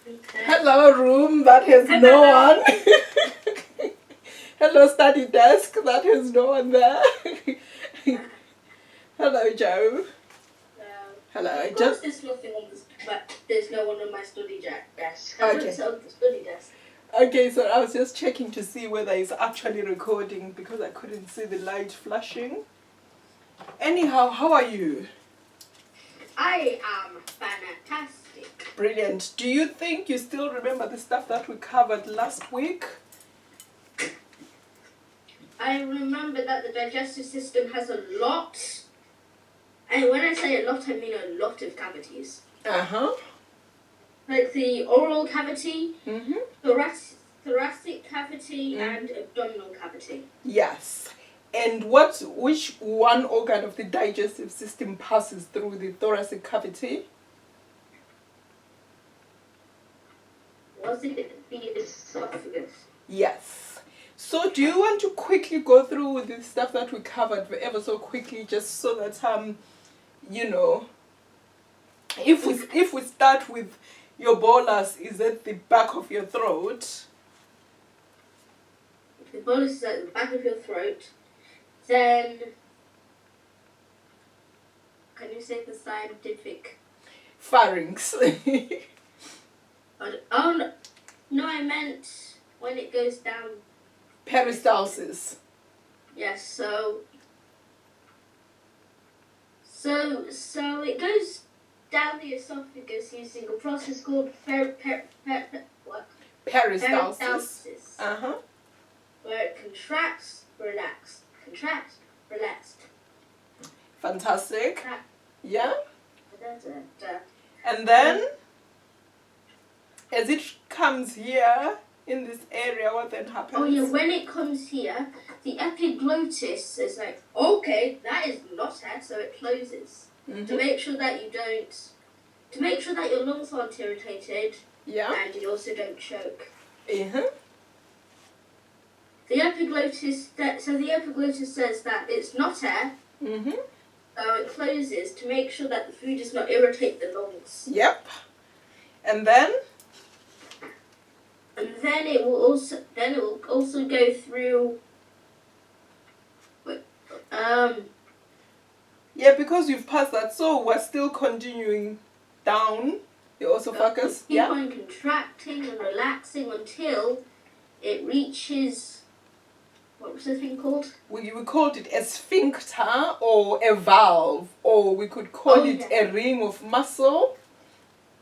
Okay. Hello, room that has no one. Hello, study desk that has no one there. Hello, Joe. Hello. Of course, there's nothing on this, but there's no one on my study desk. I put it on the study desk. Okay, so I was just checking to see whether it's actually recording because I couldn't see the light flashing. Anyhow, how are you? I am fantastic. Brilliant. Do you think you still remember the stuff that we covered last week? I remember that the digestive system has a lot, and when I say a lot, I mean a lot of cavities. Uh-huh. Like the oral cavity, Mm-hmm. thoracic cavity, and abdominal cavity. Yes. And which one organ of the digestive system passes through the thoracic cavity? Was it the esophagus? Yes. So do you want to quickly go through the stuff that we covered ever so quickly, just so that you know, if we start with your bolus is at the back of your throat. If the bolus is at the back of your throat, then can you say the scientific? Pharynx. Oh no, I meant when it goes down. Peristalsis. Yes, so it goes down the esophagus using a process called Peristalsis. Uh-huh. Where it contracts, relax, contracts, relax. Fantastic. Yeah. Da. And then, as it comes here in this area, what then happens? Oh yeah, when it comes here, the epiglottis is like, okay, that is not it, so it closes. To make sure that your lungs aren't irritated, and you also don't choke. The epiglottis says that it's not air, so it closes to make sure that the food does not irritate the lungs. Yep. And then it will also go through. Yeah, because you've passed that, so we're still continuing down the esophagus. Keep on contracting and relaxing until it reaches. What was the thing called? We called it a sphincter or a valve, or we could call it a ring of muscle.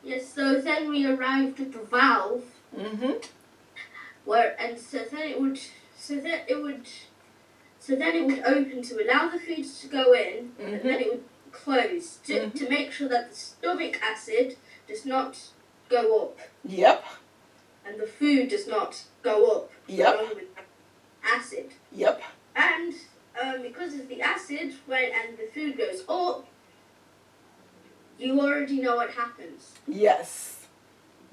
Yes, so then we arrived at the valve. So then it would open to allow the food to go in, and then it would close to make sure that the stomach acid does not go up. Yep. And the food does not go up. Yep. Along with acid. Yep. And because of the acid, and the food goes up, you already know what happens. Yes.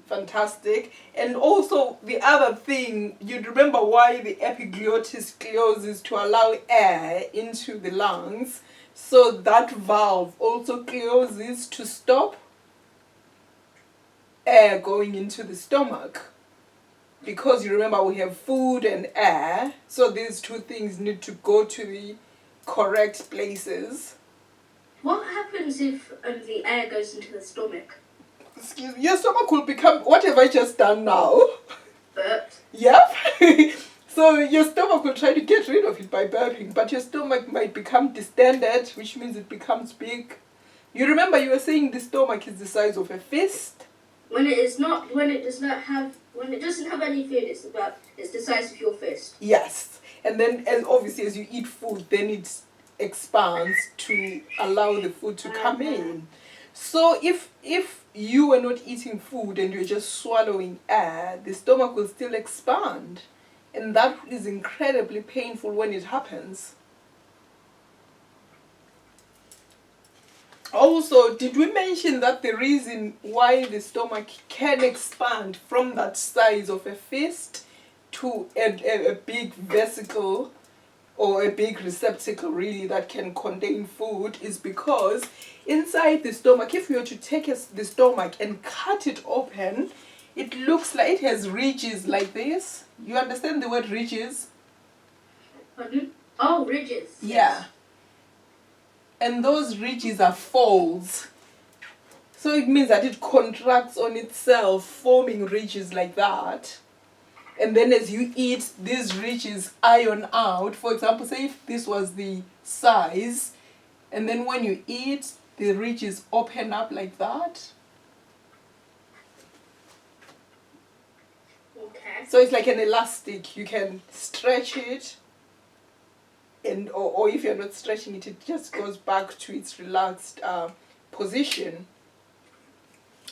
Fantastic. And also the other thing, you'd remember why the epiglottis closes to allow air into the lungs. So that valve also closes to stop air going into the stomach. Because you remember we have food and air, so these two things need to go to the correct places. What happens if the air goes into the stomach? Excuse me, your stomach will become, what have I just done now? Burp. Yep. So your stomach will try to get rid of it by burping, but your stomach might become distended, which means it becomes big. You remember you were saying the stomach is the size of a fist? When it doesn't have any food, it's the size of your fist. Yes. And then obviously as you eat food, then it expands to allow the food to come in. So if you were not eating food and you're just swallowing air, the stomach will still expand. And that is incredibly painful when it happens. Also, did we mention that the reason why the stomach can expand from that size of a fist to a big vesicle or a big receptacle really that can contain food is because inside the stomach, if you were to take the stomach and cut it open, It looks like it has ridges like this. You understand the word ridges? Pardon? Oh, ridges. Yeah. Yes. And those ridges are folds. So it means that it contracts on itself, forming ridges like that. And then as you eat, these ridges iron out. For example, say if this was the size, and then when you eat, the ridges open up like that. Okay. So it's like an elastic. You can stretch it, and or if you're not stretching it, it just goes back to its relaxed position.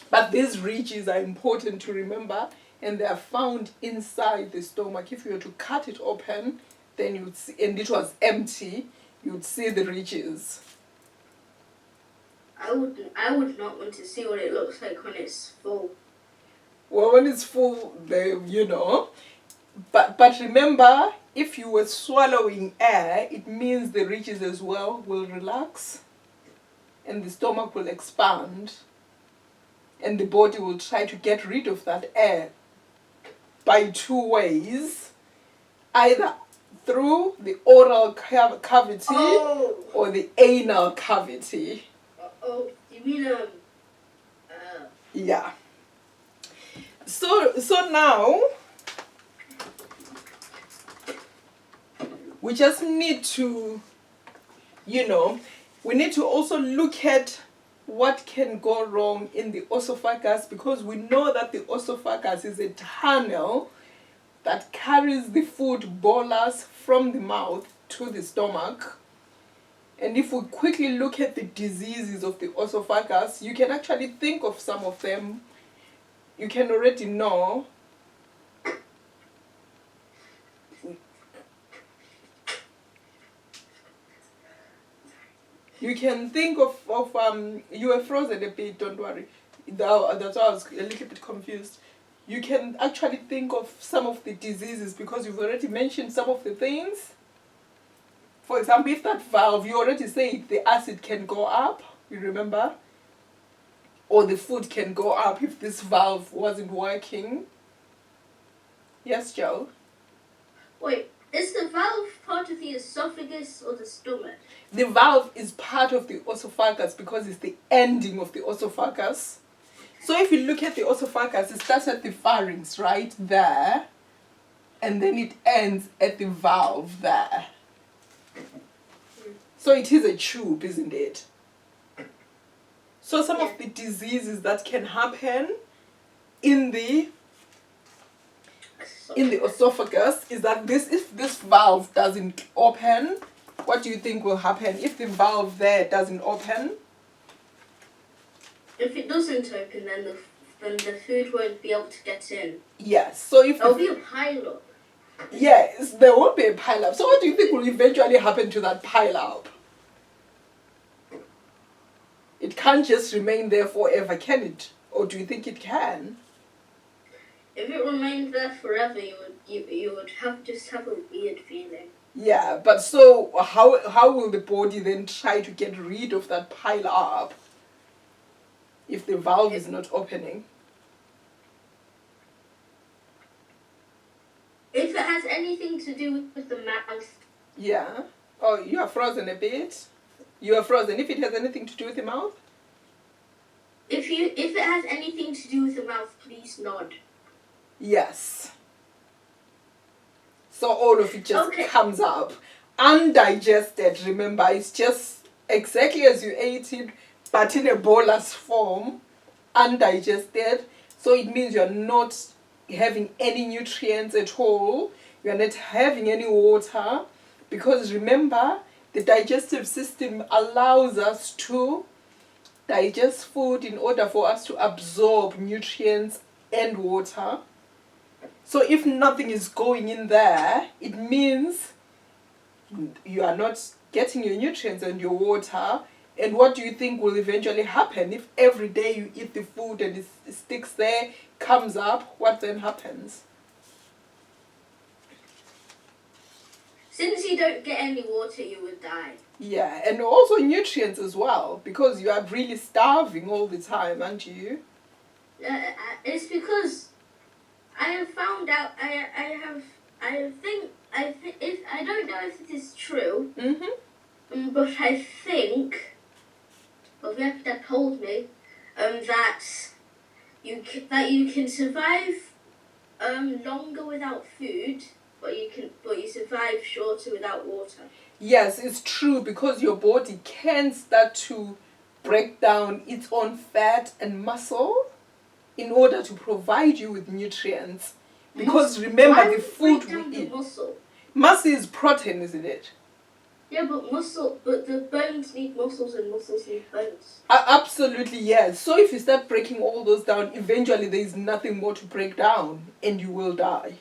But these ridges are important to remember, and they are found inside the stomach. If you were to cut it open, then you'd see, and it was empty, you'd see the ridges. I would not want to see what it looks like when it's full. Well, when it's full, But remember, if you were swallowing air, it means the ridges as well will relax, and the stomach will expand, and the body will try to get rid of that air by two ways, either through the oral cavity or the anal cavity. Oh, you mean Yeah. So now we just need to, we need to also look at what can go wrong in the esophagus, because we know that the esophagus is a tunnel that carries the food bolus from the mouth to the stomach. And if we quickly look at the diseases of the esophagus, you can actually think of some of them. You can already know. You can think of you were frozen a bit, don't worry. That's why I was a little bit confused. You can actually think of some of the diseases because you've already mentioned some of the things. For example, if that valve, you already said the acid can go up, you remember? Or the food can go up if this valve wasn't working. Yes, Joe? Wait, is the valve part of the esophagus or the stomach? The valve is part of the esophagus because it's the ending of the esophagus. So if you look at the esophagus, it starts at the pharynx right there, and then it ends at the valve there. So it is a tube, isn't it? So some of the diseases that can happen in the esophagus is that if this valve doesn't open, what do you think will happen if the valve there doesn't open? If it doesn't open, then the food won't be able to get in. Yes. So if there'll be a pile-up. Yes, there won't be a pile-up. So what do you think will eventually happen to that pile-up? It can't just remain there forever, can it? Or do you think it can? If it remained there forever, you would just have a weird feeling. Yeah, but so how will the body then try to get rid of that pile-up if the valve is not opening? If it has anything to do with the mouth. Yeah. Oh, you are frozen a bit. You are frozen. If it has anything to do with the mouth? If it has anything to do with the mouth, please nod. Yes. So all of it just comes up. Undigested, remember, it's just exactly as you ate it, but in a bolus form, undigested. So it means you're not having any nutrients at all. You're not having any water. Because remember, the digestive system allows us to digest food in order for us to absorb nutrients and water. So if nothing is going in there, it means you are not getting your nutrients and your water. And what do you think will eventually happen if every day you eat the food and it sticks there, comes up? What then happens? Since you don't get any water, you would die. Yeah, and also nutrients as well, because you are really starving all the time, aren't you? It's because found out. I don't know if it is true. But I think, well, the dad told me, that you can survive longer without food, but you survive shorter without water. Yes, it's true, because your body can start to break down its own fat and muscle in order to provide you with nutrients. Because remember, the food we eat. Muscle is protein, isn't it? Yeah, but the bones need muscles and muscles need bones. Absolutely, yes. So if you start breaking all those down, eventually there is nothing more to break down and you will die.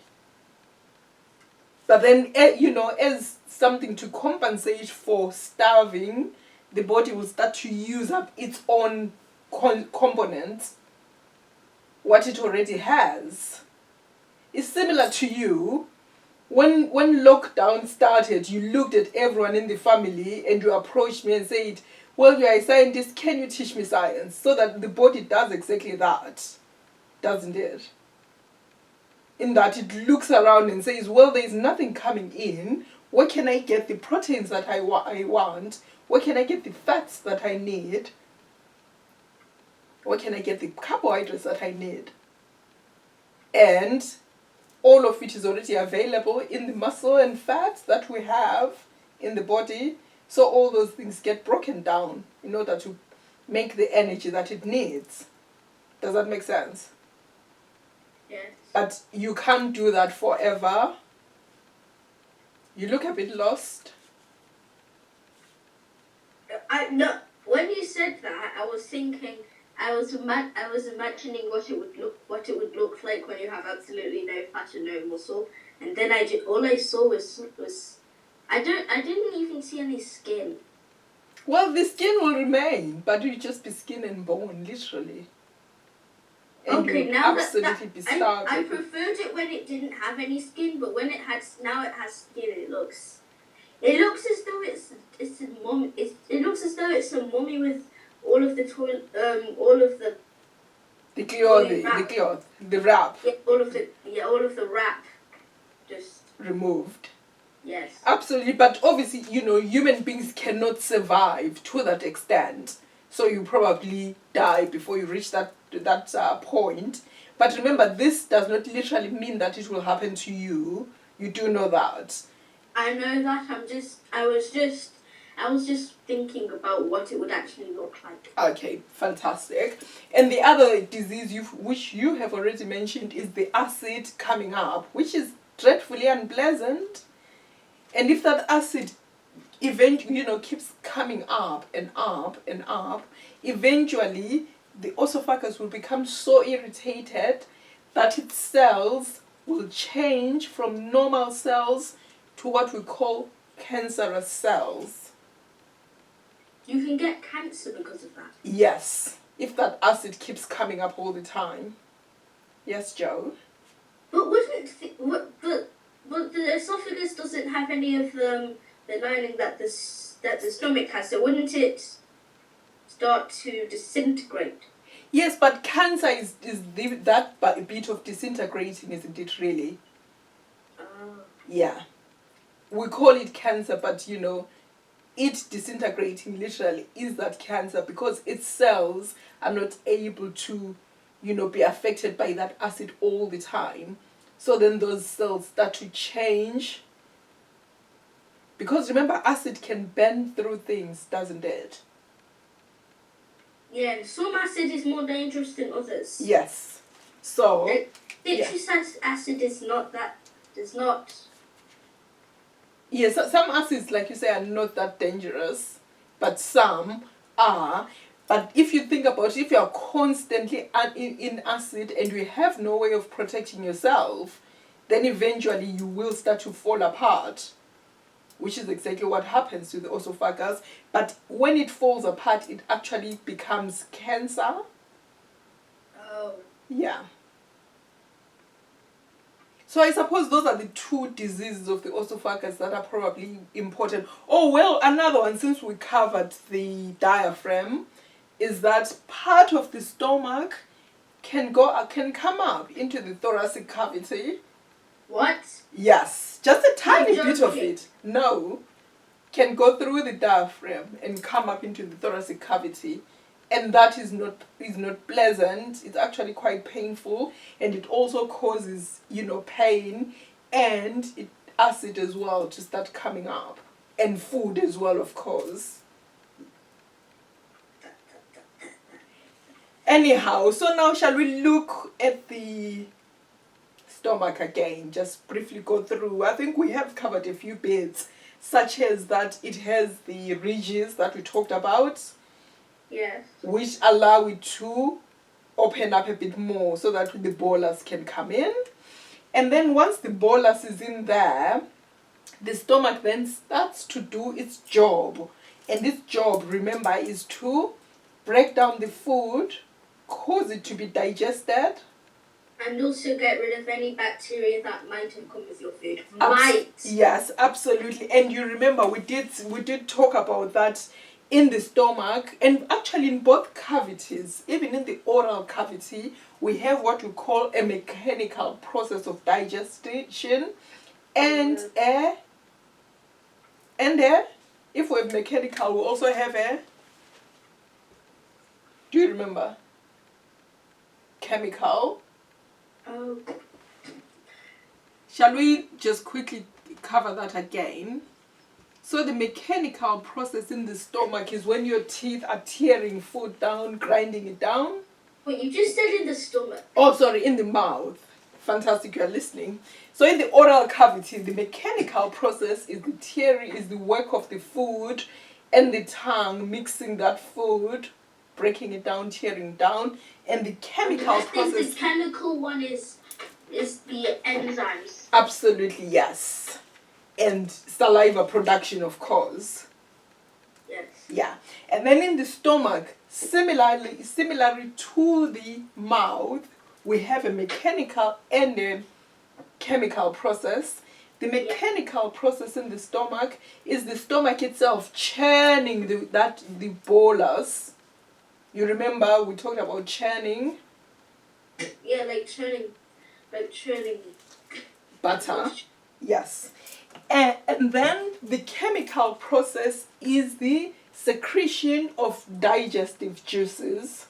But then, as something to compensate for starving, the body will start to use up its own components, what it already has. It's similar to you. When lockdown started, you looked at everyone in the family and you approached me and said, well, you are a scientist, can you teach me science? So that the body does exactly that, doesn't it? In that it looks around and says, well, there is nothing coming in. Where can I get the proteins that I want? Where can I get the fats that I need? Where can I get the carbohydrates that I need? And all of which is already available in the muscle and fats that we have in the body. So all those things get broken down in order to make the energy that it needs. Does that make sense? Yes. But you can't do that forever. You look a bit lost. No. When you said that, I was thinking. I was imagining what it would look like when you have absolutely no fat and no muscle, and then all I saw was I didn't even see any skin. Well, the skin will remain, but you'll just be skin and bone, literally. And okay, you'll now absolutely be starving. I preferred it when it didn't have any skin, but when it has skin, it looks as though it's a mummy. It looks as though it's a mummy with all of the the wrap. Yeah, all of the wrap just removed. Yes. Absolutely, but obviously, human beings cannot survive to that extent. So you probably die before you reach that point. But remember, this does not literally mean that it will happen to you. You do know that. I know that. I was just thinking about what it would actually look like. Okay, fantastic. And the other disease which you have already mentioned is the acid coming up, which is dreadfully unpleasant. And if that acid keeps coming up and up and up, eventually the esophagus will become so irritated that its cells will change from normal cells to what we call cancerous cells. You can get cancer because of that? Yes, if that acid keeps coming up all the time. Yes, Joe? But but the esophagus doesn't have any of the lining that the stomach has, so wouldn't it start to disintegrate? Yes, but cancer is that bit of disintegrating, isn't it, really? Yeah. We call it cancer, but it disintegrating literally is that cancer, because its cells are not able to, be affected by that acid all the time. So then those cells start to change. Because remember, acid can bend through things, doesn't it? Yeah, some acid is more dangerous than others. Yes. So citric acid is not. Yes, some acids, like you say, are not that dangerous, but some are. But if you think about it, if you are constantly in acid and you have no way of protecting yourself, then eventually you will start to fall apart, which is exactly what happens to the esophagus. But when it falls apart, it actually becomes cancer. Oh. Yeah. So I suppose those are the two diseases of the esophagus that are probably important. Oh, well, another one, since we covered the diaphragm, is that part of the stomach can come up into the thoracic cavity. What? Yes, just a tiny You're bit of joking. it. No, can go through the diaphragm and come up into the thoracic cavity, and that is not pleasant. It's actually quite painful, and it also causes pain, and acid as well to start coming up, and food as well, of course. Anyhow, so now shall we look at the stomach again? Just briefly go through. I think we have covered a few bits, such as that it has the ridges that we talked about, Yes. which allow it to open up a bit more so that the bolus can come in. And then once the bolus is in there, the stomach then starts to do its job. And its job, remember, is to break down the food, cause it to be digested. And also get rid of any bacteria that might have come with your food. Yes, absolutely. And you remember we did talk about that in the stomach, and actually in both cavities, even in the oral cavity, we have what we call a mechanical process of digestion, and if we have mechanical, we also have do you remember? Chemical. Oh. Shall we just quickly cover that again? So the mechanical process in the stomach is when your teeth are tearing food down, grinding it down. Wait, you just said in the stomach. Oh, sorry, in the mouth. Fantastic, you are listening. So in the oral cavity, the mechanical process is the tearing, is the work of the food and the tongue mixing that food, breaking it down, tearing down, and the chemical process. The chemical one is the enzymes. Absolutely, yes. And saliva production, of course. Yes. Yeah. And then in the stomach, similarly to the mouth, we have a mechanical and a chemical process. The mechanical process in the stomach is the stomach itself churning the bolus. You remember we talked about churning? Yeah, like churning butter. Yes. And then the chemical process is the secretion of digestive juices.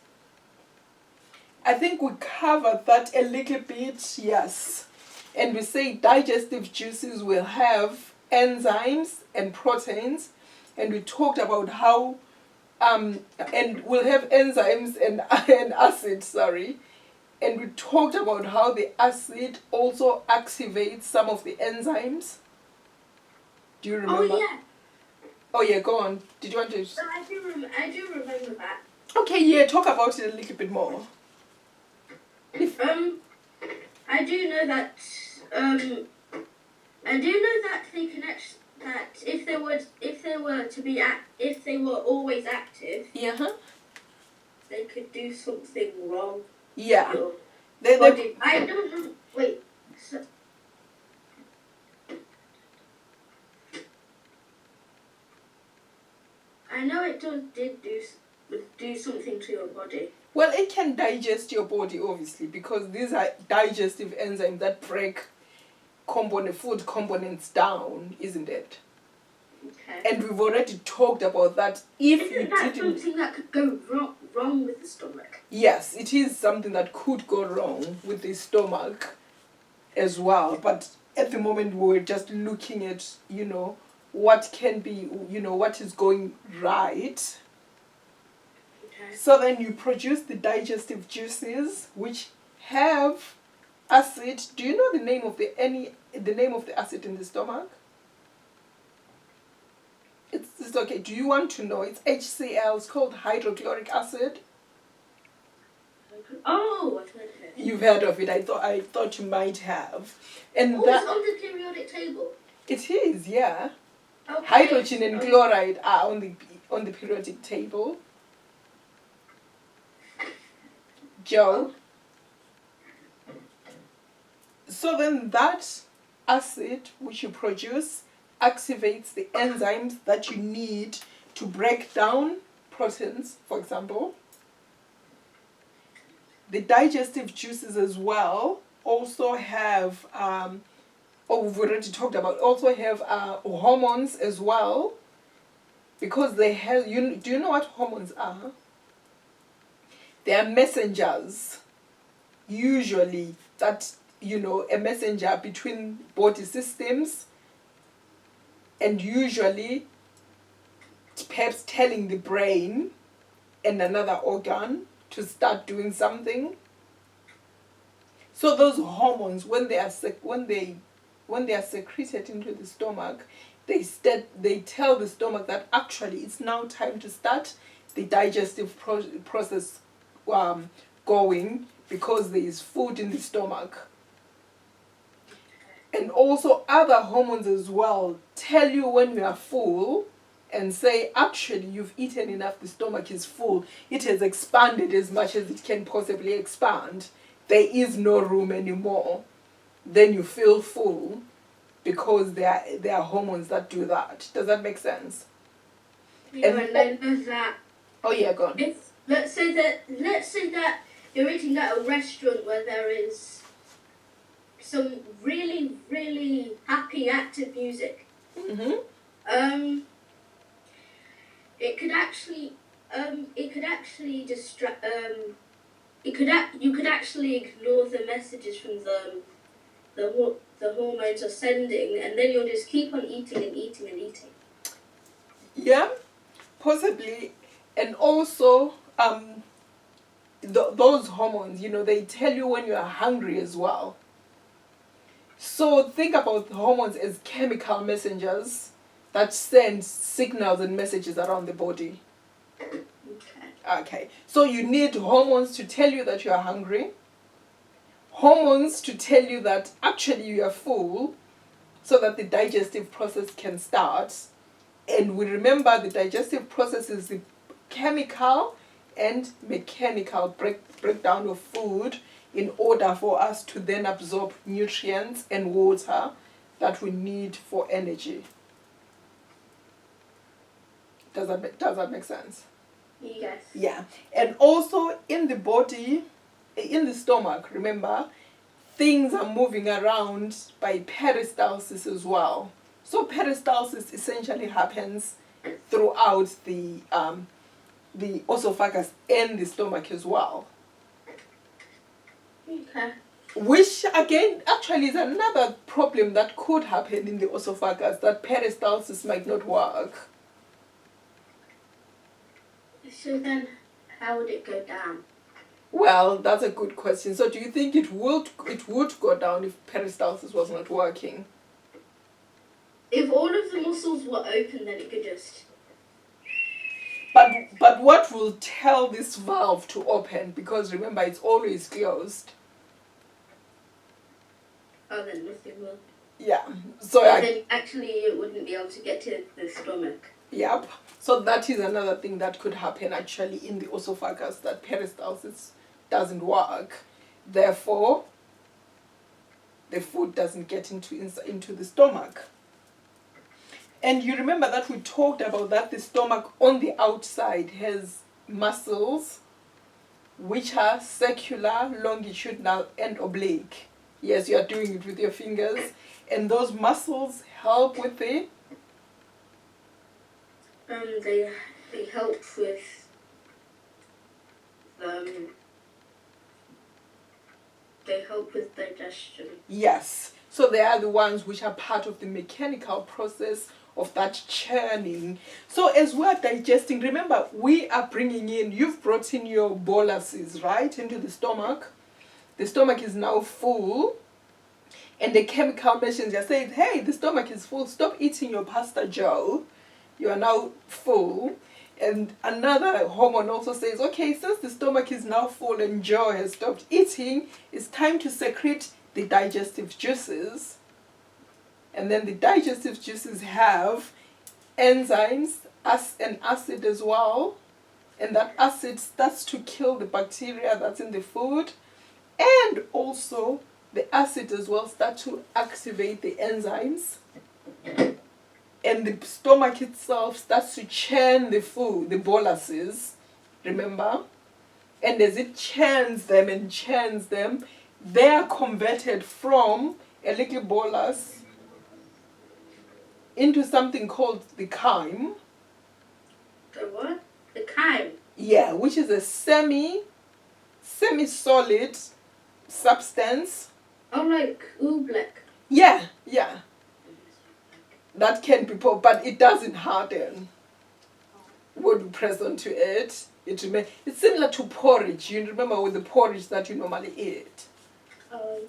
I think we covered that a little bit, yes. And we say digestive juices will have enzymes and proteins, and we talked about how and we'll have enzymes and acid, sorry. And we talked about how the acid also activates some of the enzymes. Do you remember? Oh yeah. Oh yeah, go on. Did you want to? No, I do remember that. Okay, yeah, talk about it a little bit more. I do know that they can that if they were always active, Yeah. they could do something wrong. Yeah. I don't know. Wait. So, I know it did do something to your body. Well, it can digest your body, obviously, because these are digestive enzymes that break food components down, isn't it? Okay. And we've already talked about that. Isn't that something that could go wrong with the stomach? Yes, it is something that could go wrong with the stomach as well. But at the moment, we're just looking at, what can be, what is going right. Okay. So then you produce the digestive juices, which have acid. Do you know the name of the acid in the stomach? It's okay. Do you want to know? It's HCl. It's called hydrochloric acid. Oh, I've heard of it. You've heard of it. I thought you might have. And it's on the periodic table. It is, yeah. Okay. Hydrogen and chloride are on the periodic table. Joe. So then that acid which you produce activates the enzymes that you need to break down proteins, for example. the digestive juices as well also have, we've already talked about, also have hormones as well, because they have, do you know what hormones are? They are messengers, usually, that, a messenger between body systems, and usually perhaps telling the brain and another organ to start doing something. So those hormones, when they are secreted into the stomach, they tell the stomach that actually it's now time to start the digestive process going, because there is food in the stomach. And also other hormones as well tell you when you are full and say, actually, you've eaten enough, the stomach is full, it has expanded as much as it can possibly expand, there is no room anymore. Then you feel full, because there are hormones that do that. Does that make sense? Yeah, and then there's that. Oh yeah, go on. Let's say that you're eating at a restaurant where there is some really, really happy, active music. Mm-hmm. It could actually distract. You could actually ignore the messages from the hormones are sending, and then you'll just keep on eating and eating and eating. Yeah, possibly. And also, those hormones, they tell you when you are hungry as well. So think about the hormones as chemical messengers that send signals and messages around the body. Okay. So you need hormones to tell you that you are hungry, hormones to tell you that actually you are full, so that the digestive process can start. And we remember the digestive process is the chemical and mechanical breakdown of food in order for us to then absorb nutrients and water that we need for energy. Does that make sense? Yes. Yeah. And also in the body, in the stomach, remember, things are moving around by peristalsis as well. So peristalsis essentially happens throughout the esophagus and the stomach as well. Okay. Which again actually is another problem that could happen in the esophagus, that peristalsis might not work. So then, how would it go down? Well, that's a good question. So do you think it would go down if peristalsis was not working? If all of the muscles were open, then it could just... But what will tell this valve to open? Because remember, it's always closed. Oh, then nothing will. Yeah. So then actually it wouldn't be able to get to the stomach. Yep. So that is another thing that could happen actually in the esophagus, that peristalsis doesn't work. Therefore, the food doesn't get into the stomach. And you remember that we talked about that the stomach on the outside has muscles which are circular, longitudinal, and oblique. Yes, you are doing it with your fingers. And those muscles help with the... They help with they help with digestion. Yes. So they are the ones which are part of the mechanical process of that churning. So as we're digesting, remember, we are bringing in, you've brought in your boluses, right, into the stomach. The stomach is now full. And the chemical messenger says, hey, the stomach is full. Stop eating your pasta, Joe. You are now full. And another hormone also says, okay, since the stomach is now full and Joe has stopped eating, it's time to secrete the digestive juices. And then the digestive juices have enzymes, and acid as well. And that acid starts to kill the bacteria that's in the food. And also, the acid as well starts to activate the enzymes. And the stomach itself starts to churn the food, the boluses, remember? And as it churns them and churns them, they are converted from a little bolus into something called the chyme. The what? The chyme. Yeah, which is a semi-solid substance. Oh, like oobleck. Yeah. That can be but it doesn't harden. When you press onto it, it's similar to porridge. You remember with the porridge that you normally eat.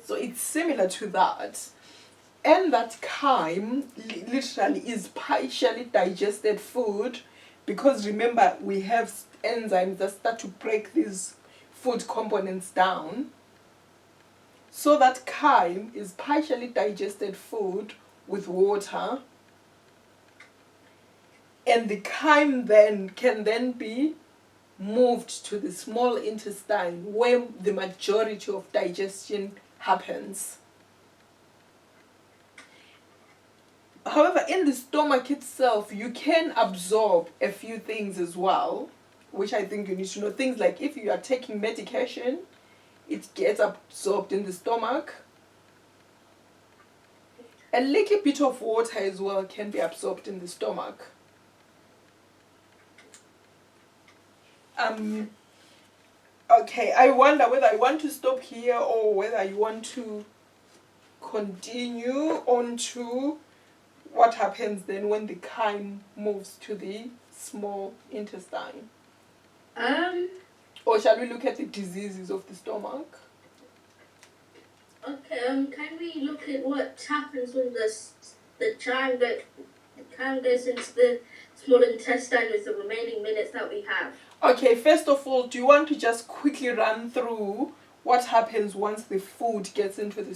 So it's similar to that. And that chyme literally is partially digested food, because remember, we have enzymes that start to break these food components down. So that chyme is partially digested food with water. And the chyme then can be moved to the small intestine, where the majority of digestion happens. However, in the stomach itself, you can absorb a few things as well, which I think you need to know. Things like if you are taking medication, it gets absorbed in the stomach. A little bit of water as well can be absorbed in the stomach. Okay, I wonder whether I want to stop here or whether you want to continue on to what happens then when the chyme moves to the small intestine. Or shall we look at the diseases of the stomach? Okay, can we look at what happens when the chyme goes into the small intestine with the remaining minutes that we have? Okay, first of all, do you want to just quickly run through what happens once the food gets into the